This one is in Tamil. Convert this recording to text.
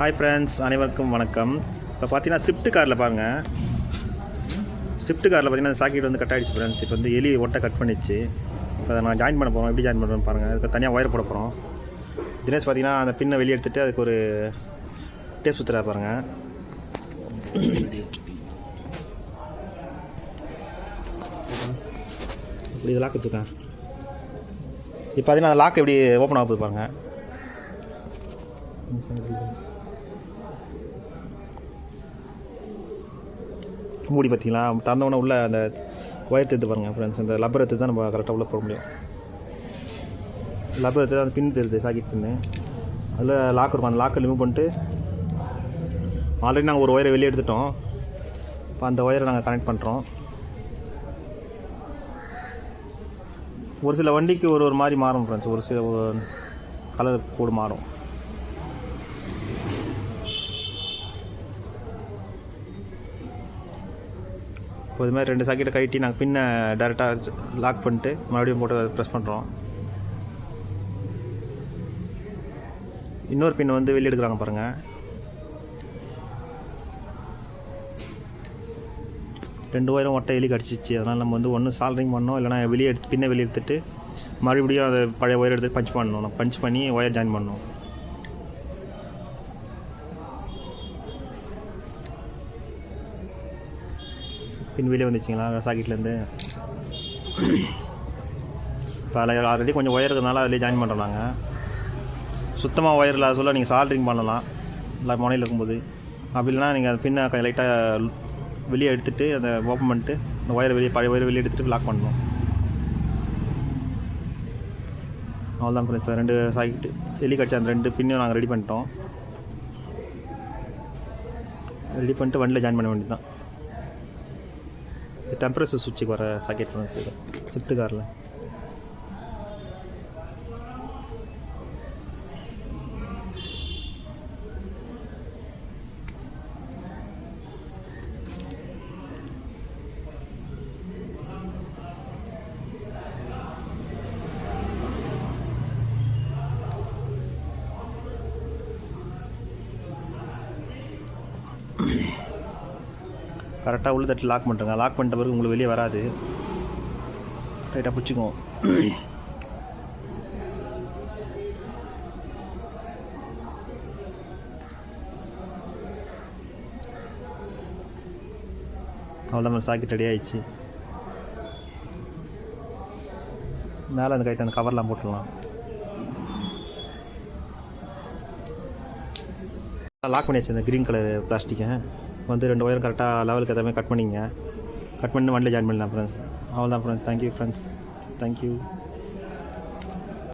ஹாய் ஃப்ரெண்ட்ஸ், அனைவருக்கும் வணக்கம். இப்போ பார்த்தீங்கன்னா ஸ்விஃப்ட் காரில் பாருங்கள். ஸ்விஃப்ட் காரில் பார்த்தீங்கன்னா சாக்கெட் வந்து கட் ஆகிடுச்சு ஃப்ரெண்ட்ஸ். இப்போ வந்து எலி ஒட்டை கட் பண்ணிடுச்சு. இப்போ அதை நான் ஜாயின் பண்ண போகிறோம். எப்படி ஜாயின் பண்ணுறோன்னு பாருங்கள். அதுக்கு தனியாக ஒயர் போட போகிறோம். தினேஷ் பார்த்தீங்கன்னா அந்த பின்னை வெளியே எடுத்துகிட்டு அதுக்கு ஒரு டேப் சுற்றுறா பாருங்கள். இப்படி இது லாக் எடுத்துக்கேன். இப்போ பார்த்தீங்கன்னா அந்த லாக் எப்படி ஓப்பன் ஆகுது பாருங்கள். மூடி பார்த்தீங்களா, திறந்தவொடனே உள்ள அந்த ஒயர் எடுத்து பாருங்கள் ஃப்ரெண்ட்ஸ். அந்த லப்பர் எடுத்து தான் நம்ம கரெக்டாக உள்ளே போட முடியும். லப்பர் எடுத்து அந்த பின் தெரியுது, சாக்கெட் பின்னு. அதில் லாக் இருக்கும். அந்த லாக்கை ரிமூவ் பண்ணிட்டு ஆல்ரெடி நாங்கள் ஒரு ஒயரை வெளியே எடுத்துட்டோம். இப்போ அந்த ஒயரை நாங்கள் கனெக்ட் பண்ணுறோம். ஒரு சில வண்டிக்கு ஒரு மாதிரி மாறும் ஃப்ரெண்ட்ஸ். ஒரு சில கலர் கோடு மாறும். இப்போ இது மாதிரி 2 சாக்கெட்டை கட்டி நாங்கள் பின்னை டேரெக்டாக லாக் பண்ணிட்டு மறுபடியும் போட்டு ப்ரெஸ் பண்ணுறோம். இன்னொரு பின் வந்து வெளியே எடுக்கிறாங்க பாருங்கள். 2 ஒயரும் ஒட்டை எலி கடிச்சிச்சு. அதனால் நம்ம வந்து ஒன்று சால்ட்ரிங் பண்ணோம், இல்லைனா வெளியே எடுத்து பின்னை வெளியே எடுத்துகிட்டு மறுபடியும் அதை பழைய ஒயர் எடுத்து பஞ்ச் பண்ணணும். நம்ம பஞ்ச் பண்ணி ஒயர் ஜாயின் பண்ணணும். பின் வெளியே வந்துச்சிங்களா சாக்கெட்லேருந்து. இப்போ அதில் ஆல்ரெடி கொஞ்சம் ஒயர் இருக்கிறதுனால அதிலே ஜாயின் பண்ணுறோம் நாங்கள். சுத்தமாக ஒயர் இல்லாத சொல்ல நீங்கள் சால்ட்ரிங் பண்ணலாம் இல்லை முனையில் இருக்கும்போது. அப்படி இல்லைனா நீங்கள் அது பின்னை லைட்டாக வெளியே எடுத்துகிட்டு அதை ஓப்பன் பண்ணிட்டு அந்த ஒயரை வெளியே பழைய ஒயரை வெளியே எடுத்துகிட்டு லாக் பண்ணணும். அவ்வளோதான் ஃப்ரெண்ட்ஸ். இப்போ 2 சாக்கெட்டு எலி கடிச்ச அந்த 2 பின்னையும் நாங்கள் ரெடி பண்ணிட்டோம். ரெடி பண்ணிட்டு வண்டியில் ஜாயின் பண்ண வேண்டியது தான். டெம்பரேச்சர் சுவிட்சுக்கு வர சாக்கெட் ஃப்ரெண்ட்ஸ். இது ஸ்விஃப்ட் காரில். கரெக்டாக உள்ள தட்டு லாக் பண்ணுறேங்க. லாக் பண்ணிட்ட பிறகு உங்களுக்கு வெளியே வராது. ரைட்டாக பிடிச்சிக்குவோம். அவ்வளோதான், சாக்கெட் ரெடி ஆகிடுச்சு. மேலே அந்த கைட்டு அந்த கவர்லாம் போட்டுடலாம். லாக் பண்ணியாச்சு அந்த க்ரீன் கலர் பிளாஸ்டிக்கை. வந்து 2 ஒயரும் கரெக்டாக லெவலுக்கு எதாவது கட் பண்ணிங்க. கட் பண்ணி வண்டியில் ஜாயின் பண்ணலாம் ஃப்ரெண்ட்ஸ். அவ்வளோதான் ஃப்ரெண்ட்ஸ். Thank you friends. தேங்க்யூ.